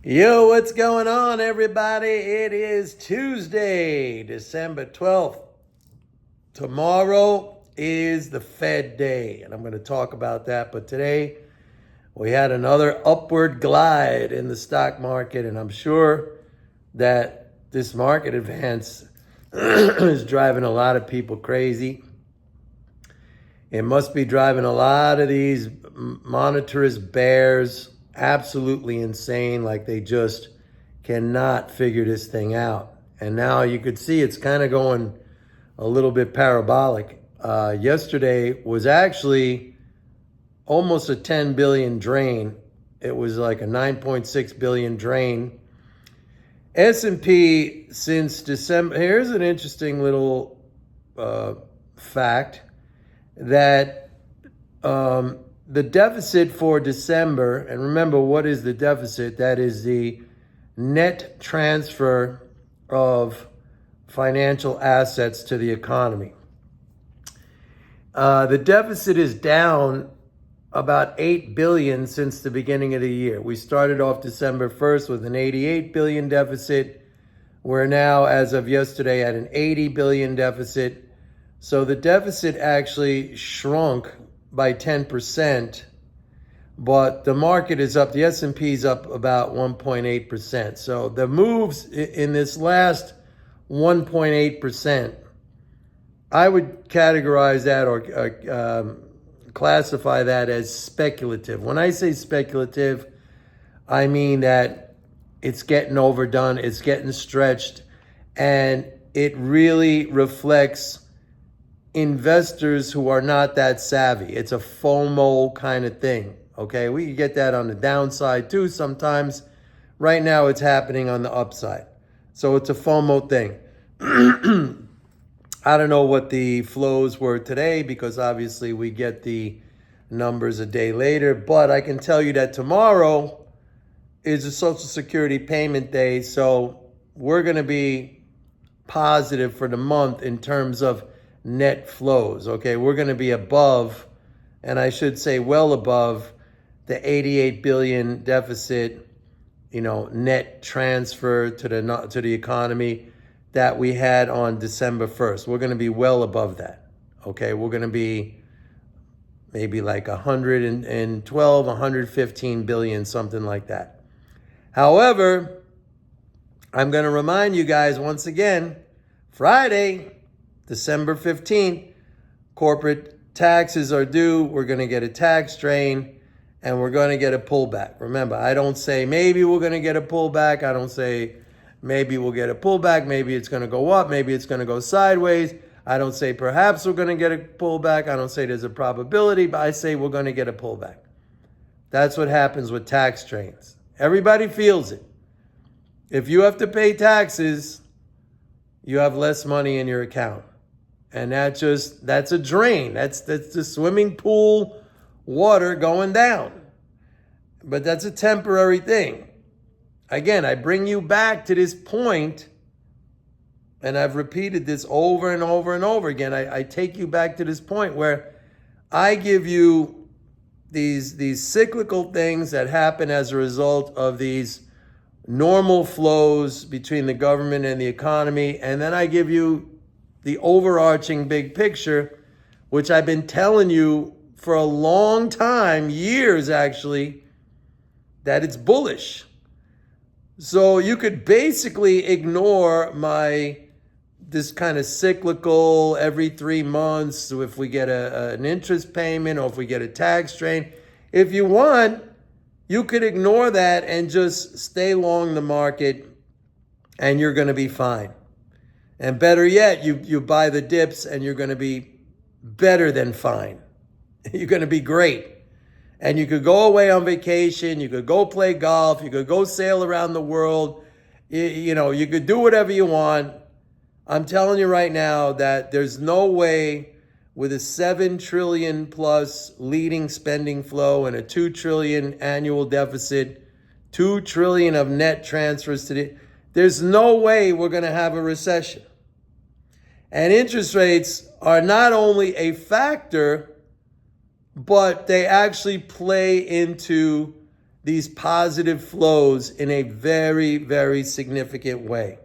Yo, what's going on, everybody? It is Tuesday, December 12th. Tomorrow is the Fed day, and I'm going to talk about that. But today, we had another upward glide in the stock market, and I'm sure that this market advance is driving a lot of people crazy. It must be driving a lot of these monetarist bears absolutely insane, like they just cannot figure this thing out. And now you could see it's kind of going a little bit parabolic. Yesterday was actually almost a 10 billion drain. It was like a 9.6 billion drain. S&P since December, here's an interesting little fact that the deficit for December, and remember, what is the deficit? That is the net transfer of financial assets to the economy. The deficit is down about 8 billion since the beginning of the year. We started off December 1st with an 88 billion deficit. We're now, as of yesterday, at an 80 billion deficit. So the deficit actually shrunk by 10%, but the market is up. The S&P is up about 1.8%. So the moves in this last 1.8%, I would categorize that or classify that as speculative. When I say speculative, I mean that it's getting overdone, it's getting stretched, and it really reflects investors who are not that savvy. It's a FOMO kind of thing, okay? We can get that on the downside too sometimes. Right now it's happening on the upside. So it's a FOMO thing. I don't know what the flows were today because obviously we get the numbers a day later, but I can tell you that tomorrow is a Social Security payment day, so we're going to be positive for the month in terms of net flows, okay? We're going to be above, and I should say well above, the 88 billion deficit, net transfer to the economy that we had on December 1st. We're going to be well above that, okay? We're going to be maybe like 112, 115 billion, something like that. However, I'm going to remind you guys once again, Friday, December 15th, corporate taxes are due. We're going to get a tax drain and we're going to get a pullback. Remember, I don't say maybe we're going to get a pullback. I don't say maybe we'll get a pullback. Maybe it's going to go up. Maybe it's going to go sideways. I don't say perhaps we're going to get a pullback. I don't say there's a probability, but I say we're going to get a pullback. That's what happens with tax drains. Everybody feels it. If you have to pay taxes, you have less money in your account. And that's a drain. That's the swimming pool water going down. But that's a temporary thing. Again, I bring you back to this point, and I've repeated this over and over and over again. I take you back to this point where I give you these cyclical things that happen as a result of these normal flows between the government and the economy, and then I give you the overarching big picture, which I've been telling you for a long time, years actually, that it's bullish. So you could basically ignore this kind of cyclical every 3 months, so if we get an interest payment or if we get a tax drain. If you want, you could ignore that and just stay long the market and you're going to be fine. And better yet, you buy the dips and you're going to be better than fine. You're going to be great. And you could go away on vacation. You could go play golf. You could go sail around the world. You could do whatever you want. I'm telling you right now that there's no way with a 7 trillion plus leading spending flow and a 2 trillion annual deficit, 2 trillion of net transfers there's no way we're going to have a recession. And interest rates are not only a factor, but they actually play into these positive flows in a very, very significant way.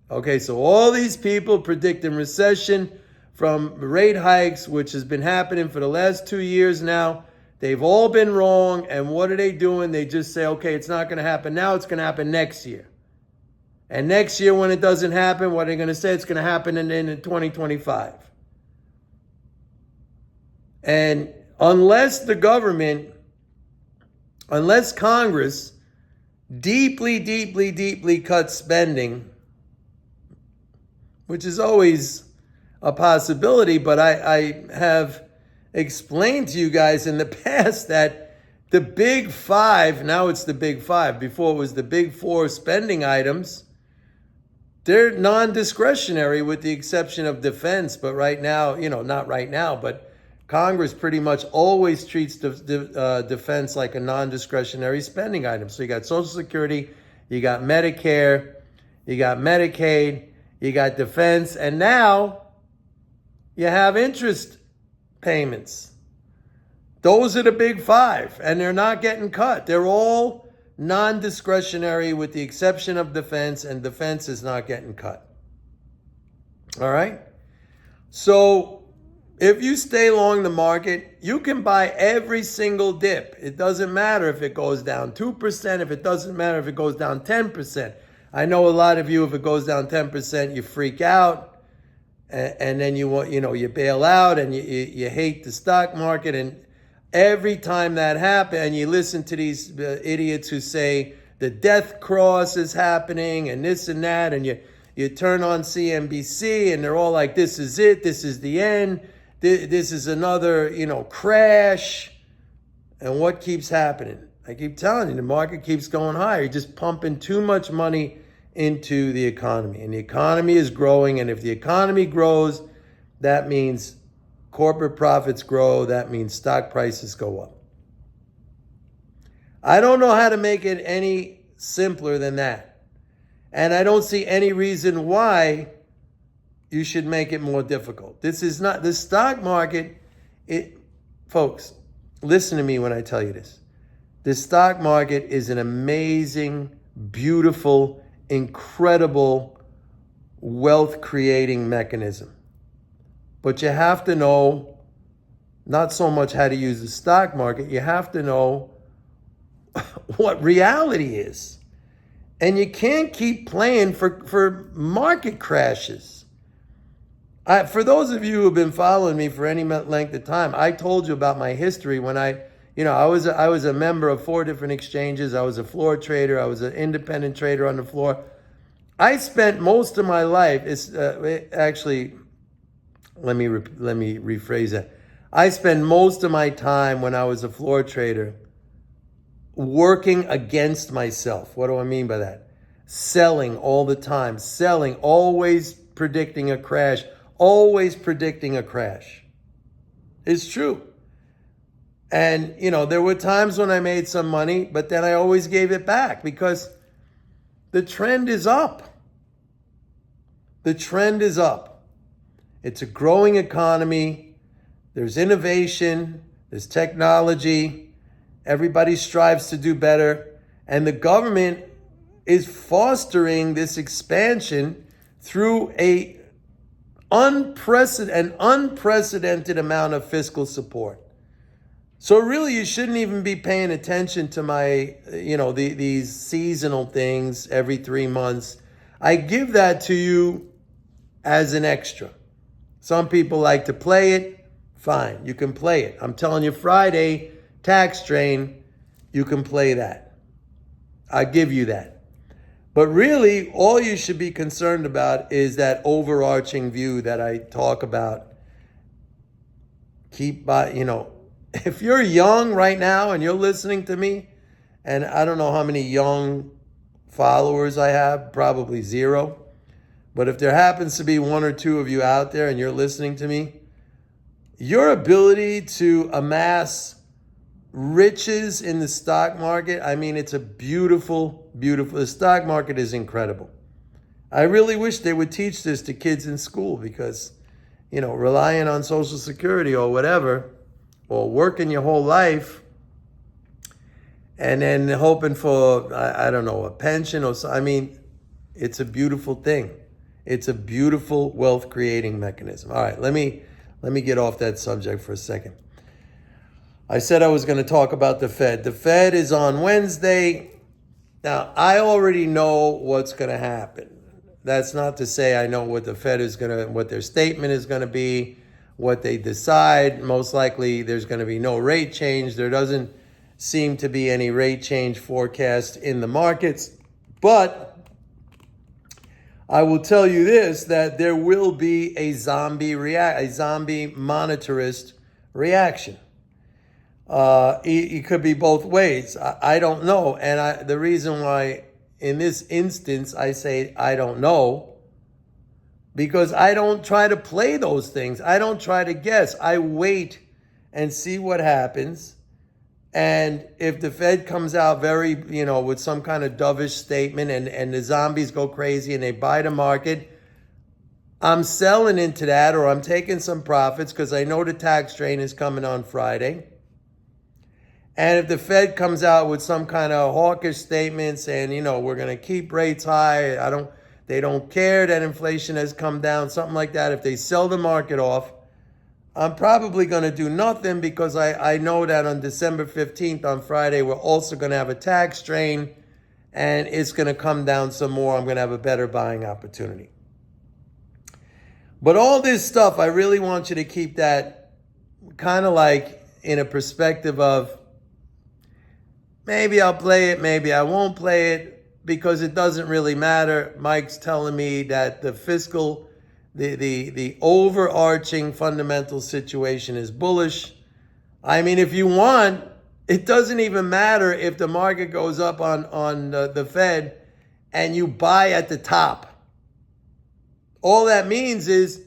Okay, so all these people predicting recession from rate hikes, which has been happening for the last 2 years now, they've all been wrong. And what are they doing? They just say, okay, it's not going to happen now, it's going to happen next year. And next year when it doesn't happen, what are they going to say? It's going to happen in 2025. And unless the government, unless Congress deeply, deeply, deeply cuts spending, which is always a possibility, but I have explained to you guys in the past that the big five, now it's the big five, before it was the big four spending items, they're non-discretionary with the exception of defense. But right now, not right now, but Congress pretty much always treats defense like a non-discretionary spending item. So you got Social Security, you got Medicare, you got Medicaid, you got defense, and now you have interest payments. Those are the big five, and they're not getting cut. They're all non-discretionary with the exception of defense, and defense is not getting cut. All right? So if you stay long the market, you can buy every single dip. It doesn't matter if it goes down 2%, if it doesn't matter if it goes down 10%. I know a lot of you, if it goes down 10%, you freak out, and then you bail out, and you hate the stock market. And every time that happens, and you listen to these idiots who say the death cross is happening and this and that, and you turn on CNBC and they're all like, this is it, this is the end, this is another, crash. And what keeps happening? I keep telling you, the market keeps going higher. You're just pumping too much money into the economy. And the economy is growing. And if the economy grows, that means corporate profits grow. That means stock prices go up. I don't know how to make it any simpler than that. And I don't see any reason why you should make it more difficult. This is not the stock market. Folks, listen to me when I tell you this. The stock market is an amazing, beautiful, incredible wealth creating mechanism. But you have to know not so much how to use the stock market, you have to know what reality is. And you can't keep playing for market crashes. For those of you who have been following me for any length of time, I told you about my history when I was a member of 4 different exchanges. I was a floor trader. I was an independent trader on the floor. I spent most of my life, let me rephrase that. I spent most of my time when I was a floor trader working against myself. What do I mean by that? Selling all the time. Selling, always predicting a crash. Always predicting a crash. It's true. And, there were times when I made some money, but then I always gave it back because the trend is up. The trend is up. It's a growing economy. There's innovation. There's technology. Everybody strives to do better. And the government is fostering this expansion through an unprecedented amount of fiscal support. So really, you shouldn't even be paying attention to my, these seasonal things every 3 months. I give that to you as an extra. Some people like to play it. Fine, you can play it. I'm telling you, Friday, tax drain, you can play that. I give you that. But really, all you should be concerned about is that overarching view that I talk about. If you're young right now and you're listening to me, and I don't know how many young followers I have, probably 0. But if there happens to be 1 or 2 of you out there and you're listening to me, your ability to amass riches in the stock market, it's a beautiful, beautiful, the stock market is incredible. I really wish they would teach this to kids in school because, relying on Social Security or whatever, or working your whole life, and then hoping for, I don't know, a pension or so. I mean, it's a beautiful thing. It's a beautiful wealth creating mechanism. All right, let me get off that subject for a second. I said I was going to talk about the Fed. The Fed is on Wednesday. Now, I already know what's going to happen. That's not to say I know what the Fed is going to, what their statement is going to be, what they decide. Most likely there's going to be no rate change. There doesn't seem to be any rate change forecast in the markets. But I will tell you this, that there will be a zombie monetarist reaction. It could be both ways. I don't know. And the reason why in this instance I say I don't know, because I don't try to play those things. I don't try to guess. I wait and see what happens. And if the Fed comes out very, with some kind of dovish statement and the zombies go crazy and they buy the market, I'm selling into that, or I'm taking some profits because I know the tax drain is coming on Friday. And if the Fed comes out with some kind of hawkish statement saying, we're going to keep rates high, they don't care that inflation has come down, something like that. If they sell the market off, I'm probably going to do nothing, because I know that on December 15th, on Friday, we're also going to have a tax strain and it's going to come down some more. I'm going to have a better buying opportunity. But all this stuff, I really want you to keep that kind of like in a perspective of, maybe I'll play it, maybe I won't play it, because it doesn't really matter. Mike's telling me that the fiscal, the overarching fundamental situation is bullish. I mean, if you want, it doesn't even matter if the market goes up on the Fed and you buy at the top. All that means is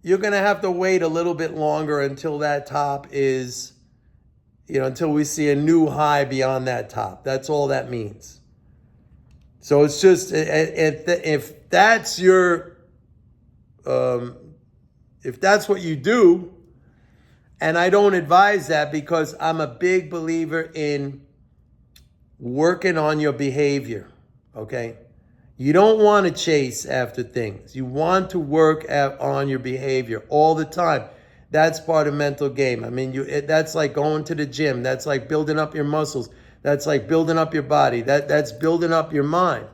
you're going to have to wait a little bit longer until that top is, until we see a new high beyond that top. That's all that means. So it's just, if that's your, if that's what you do, and I don't advise that, because I'm a big believer in working on your behavior, okay? You don't want to chase after things. You want to work on your behavior all the time. That's part of mental game. I mean, that's like going to the gym. That's like building up your muscles. That's like building up your body. That's building up your mind.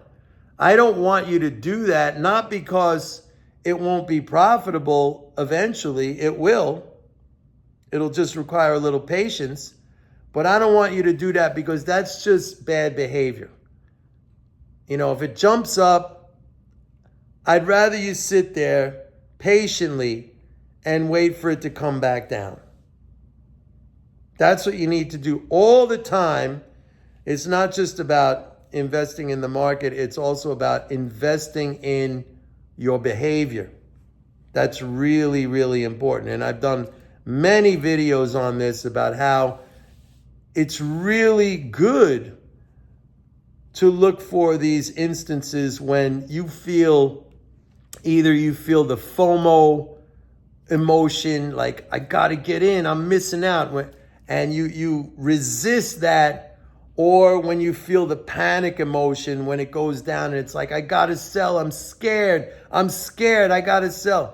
I don't want you to do that, not because it won't be profitable eventually. It will. It'll just require a little patience. But I don't want you to do that, because that's just bad behavior. If it jumps up, I'd rather you sit there patiently and wait for it to come back down. That's what you need to do all the time. It's not just about investing in the market. It's also about investing in your behavior. That's really, really important. And I've done many videos on this about how it's really good to look for these instances when you feel, either you feel the FOMO emotion, like I got to get in, I'm missing out, and you resist that, or when you feel the panic emotion when it goes down and it's like, I got to sell, I'm scared, I got to sell.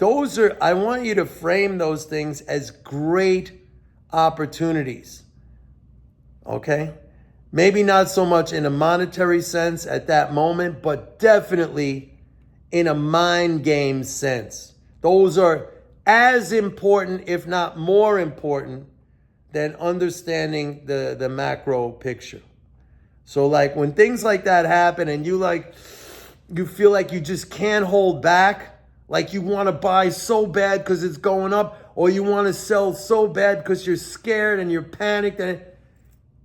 I want you to frame those things as great opportunities, okay? Maybe not so much in a monetary sense at that moment, but definitely in a mind game sense. Those are as important, if not more important, than understanding the macro picture. So like when things like that happen and you feel like you just can't hold back, like you want to buy so bad because it's going up, or you want to sell so bad because you're scared and you're panicked, and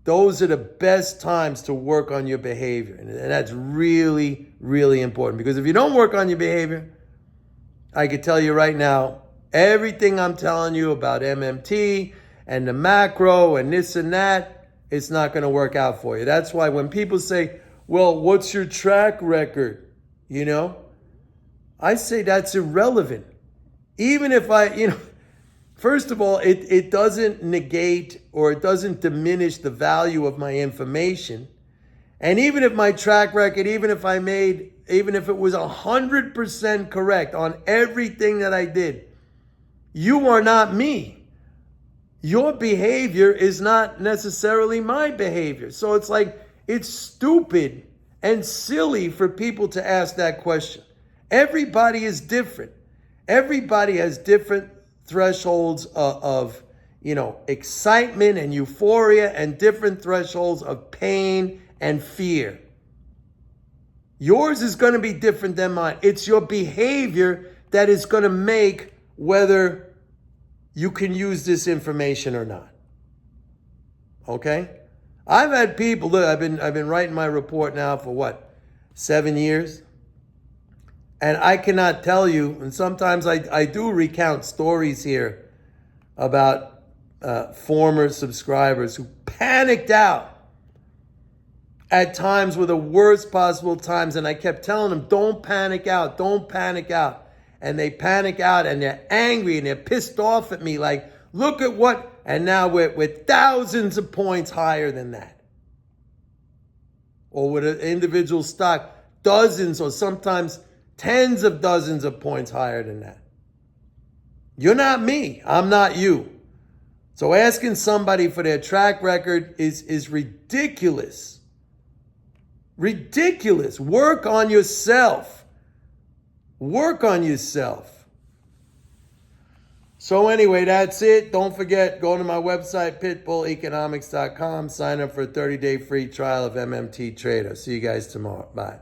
those are the best times to work on your behavior. And that's really, really important, because if you don't work on your behavior, I can tell you right now, everything I'm telling you about MMT and the macro and this and that, it's not going to work out for you. That's why when people say, well, what's your track record? I say that's irrelevant. Even if First of all, it doesn't negate or it doesn't diminish the value of my information. And even if my track record, even if it was 100% correct on everything that I did, you are not me. Your behavior is not necessarily my behavior. So it's like, it's stupid and silly for people to ask that question. Everybody is different. Everybody has different thresholds of excitement and euphoria, and different thresholds of pain and fear. Yours is going to be different than mine. It's your behavior that is going to make whether you can use this information or not. Okay? I've had people, look, I've been writing my report now for 7 years? And I cannot tell you, and sometimes I do recount stories here about former subscribers who panicked out at times, were the worst possible times. And I kept telling them, don't panic out, don't panic out. And they panic out and they're angry and they're pissed off at me like, look at what, and now we're thousands of points higher than that. Or with an individual stock, dozens or sometimes tens of dozens of points higher than that. You're not me. I'm not you. So asking somebody for their track record is ridiculous. Ridiculous. Work on yourself. Work on yourself. So anyway, that's it. Don't forget, go to my website, pitbulleconomics.com. Sign up for a 30-day free trial of MMT Trader. See you guys tomorrow. Bye.